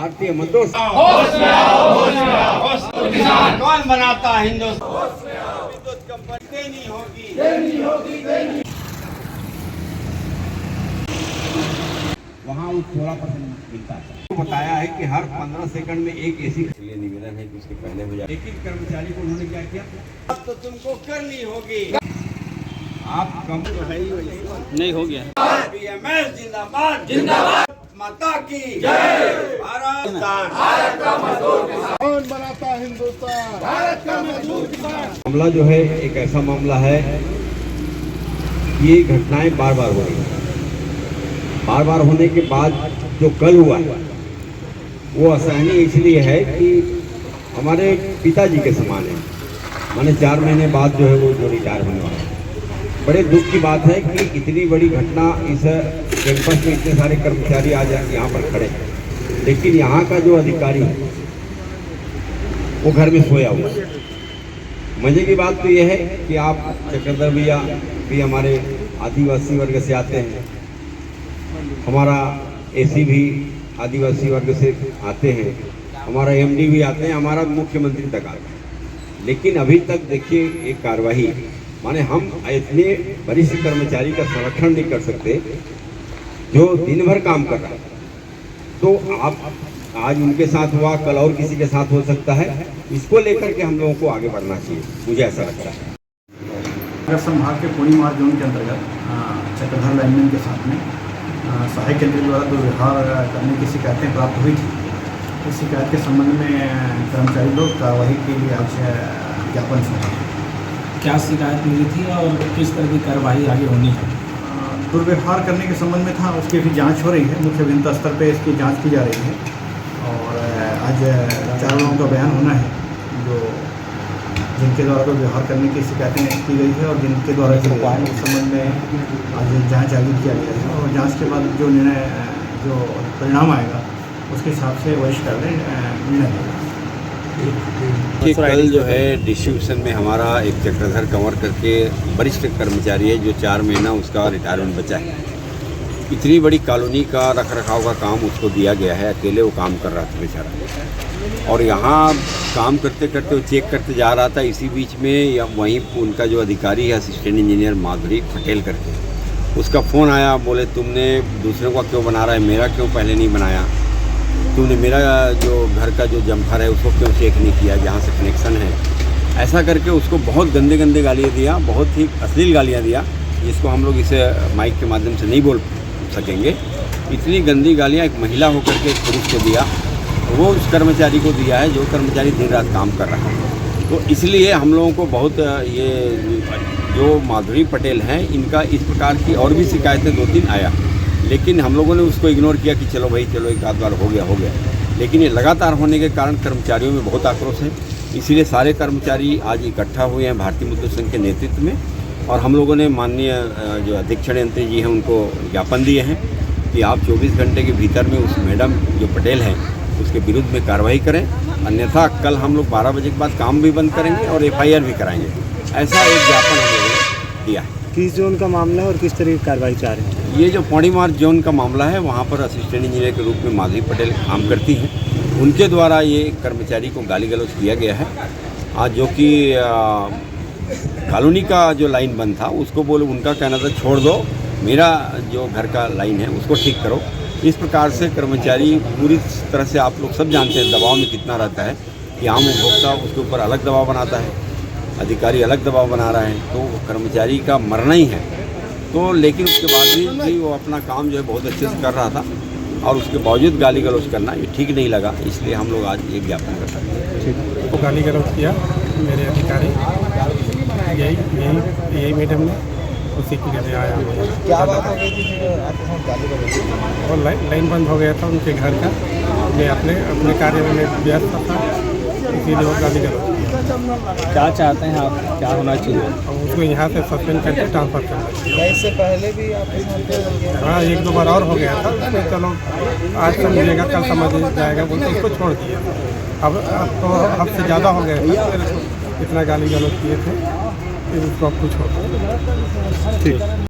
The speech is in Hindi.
भारतीय मजदूर कौन बनाता हिंदुस्तान? विद्युत कंपनी देनी होगी। वहाँ वो 16% मिलता है। तो बताया है कि हर 15 सेकंड में एक एसी। इसलिए निवेदन है कि उसके पहले हो जाए। लेकिन कर्मचारी को उन्होंने क्या किया? अब तो तुमको करनी होगी। आप कम तो है ही नहीं हो गया। बीएमएस जिंदाबाद जिंदाबाद। माता की जय। भारत का मजदूर किसान। कौन बनाता हिंदुस्तान? भारत का मजदूर किसान। मामला जो है एक ऐसा मामला है, ये घटनाएं बार बार हो रही हैं। बार बार होने के बाद जो कल हुआ वो असहनीय इसलिए है कि हमारे पिताजी के समान है। माने 4 महीने बाद जो है वो जो रिटायर होने वाला है। बड़े दुख की बात है कि इतनी बड़ी घटना इस कैंपस में इतने सारे कर्मचारी आज यहाँ पर खड़े हैं, लेकिन यहाँ का जो अधिकारी है वो घर में सोया हुआ है। मजे की बात तो ये है कि आप चक्रधर भैया भी हमारे आदिवासी वर्ग से आते हैं, हमारा एसी भी आदिवासी वर्ग से आते हैं, हमारा एमडी भी आते हैं, हमारा मुख्यमंत्री तक आता है। लेकिन अभी तक देखिए एक कार्रवाई, माने हम इतने वरिष्ठ कर्मचारी का संरक्षण नहीं कर सकते जो दिन भर काम कर रहा है। तो आप आज उनके साथ हुआ, कल और किसी के साथ हो सकता है। इसको लेकर के हम लोगों को आगे बढ़ना चाहिए, मुझे ऐसा लगता है। नगर संभाग के पूर्णिमार जोन के अंतर्गत चक्रधर लाइनमैन के साथ में सहायक केंद्र द्वारा दुर्व्यवहार करने की शिकायतें प्राप्त हुई थी। इस शिकायत के संबंध में कर्मचारी लोग कार्रवाई के लिए आज ज्ञापन सौंपा। क्या शिकायत मिली थी और किस तरह की कार्रवाई आगे होनी है? दुर्व्यवहार करने के संबंध में था, उसकी भी जांच हो रही है। मुख्य अभियंता स्तर पर इसकी जांच की जा रही है और आज 4 लोगों का बयान होना है जो जिनके द्वारा दुर्व्यवहार करने की शिकायतें की गई है और जिनके द्वारा जो इस संबंध में आज जांच आयोजित किया गया है और जांच के बाद जो निर्णय जो परिणाम आएगा उसके हिसाब से वरिष्ठ कार्यालय निर्णय लेगा। कि कल जो है डिस्ट्रीब्यूशन में हमारा एक चक्रधर कंवर करके वरिष्ठ कर्मचारी है जो 4 महीना उसका रिटायरमेंट बचा है। इतनी बड़ी कॉलोनी का रखरखाव का काम उसको दिया गया है, अकेले वो काम कर रहा था बेचारा। और यहाँ काम करते करते वो चेक करते जा रहा था, इसी बीच में या वहीं उनका जो अधिकारी है असिस्टेंट इंजीनियर माधुरी पटेल करके, उसका फ़ोन आया। बोले तुमने दूसरों का क्यों बना रहा है, मेरा क्यों पहले नहीं बनाया? तुमने मेरा जो घर का जो जम्फर है उसको क्यों चेक नहीं किया जहाँ से कनेक्शन है? ऐसा करके उसको बहुत गंदे गंदे गालियाँ दिया, बहुत ही अश्लील गालियाँ दिया, जिसको हम लोग इसे माइक के माध्यम से नहीं बोल सकेंगे। इतनी गंदी गालियाँ एक महिला होकर के एक पुरुष को दिया, वो उस कर्मचारी को दिया है जो कर्मचारी दिन रात काम कर रहा है। तो इसलिए हम लोगों को बहुत ये जो माधुरी पटेल हैं इनका इस प्रकार की और भी शिकायतें 2-3 आया, लेकिन हम लोगों ने उसको इग्नोर किया कि चलो भाई चलो एक आध बार हो गया। लेकिन ये लगातार होने के कारण कर्मचारियों में बहुत आक्रोश है। इसीलिए सारे कर्मचारी आज इकट्ठा हुए हैं भारतीय मजदूर संघ के नेतृत्व में और हम लोगों ने माननीय जो अध्यक्ष यंत्री जी हैं उनको ज्ञापन दिए हैं कि आप 24 घंटे के भीतर में उस मैडम जो पटेल हैं उसके विरुद्ध में कार्रवाई करें, अन्यथा कल हम लोग 12 बजे के बाद काम भी बंद करेंगे और FIR भी कराएंगे। ऐसा एक ज्ञापन हम लोगों ने दिया है। किस जोन का मामला है और किस तरह की कार्रवाई चाह रहे हैं? ये जो पौड़ीमार जोन का मामला है वहाँ पर असिस्टेंट इंजीनियर के रूप में माधुरी पटेल काम करती हैं, उनके द्वारा ये कर्मचारी को गाली गलौज किया गया है। आज जो कि कॉलोनी का जो लाइन बंद था उसको बोले, उनका कहना था छोड़ दो, मेरा जो घर का लाइन है उसको ठीक करो। इस प्रकार से कर्मचारी पूरी तरह से, आप लोग सब जानते हैं दबाव में कितना रहता है कि आम उपभोक्ता उसके ऊपर अलग दबाव बनाता है, अधिकारी अलग दबाव बना रहा है, तो कर्मचारी का मरना ही है। तो लेकिन उसके बाद भी वो अपना काम जो है बहुत अच्छे से कर रहा था और उसके बावजूद गाली गलौज करना ये ठीक नहीं लगा, इसलिए हम लोग आज ये ज्ञापन कर सकते हैं। तो गाली गलौज किया मेरे अधिकारी, यही मैडम ने, उसी के लिए आया। क्या बात हो गई थी आपके साथ गाली गलौज? और लाइन बंद हो गया था उनके घर का, मैं अपने कार्य में व्यस्त था, इसीलिए वो गाली गलौज किया। क्या चाहते हैं आप, क्या होना चाहिए? और उसको यहाँ से सस्पेंड करके ट्रांसफर करना चाहिए। इससे पहले भी आपके साथ? हाँ, 1-2 बार और हो गया था, उसमें चलो आज समझेगा कल समझ जाएगा बोलते उसको छोड़ दिया। अब तो हद से ज़्यादा हो गया था, इतना गाली गलौज किए थे, उसको अब कुछ हो। ठीक।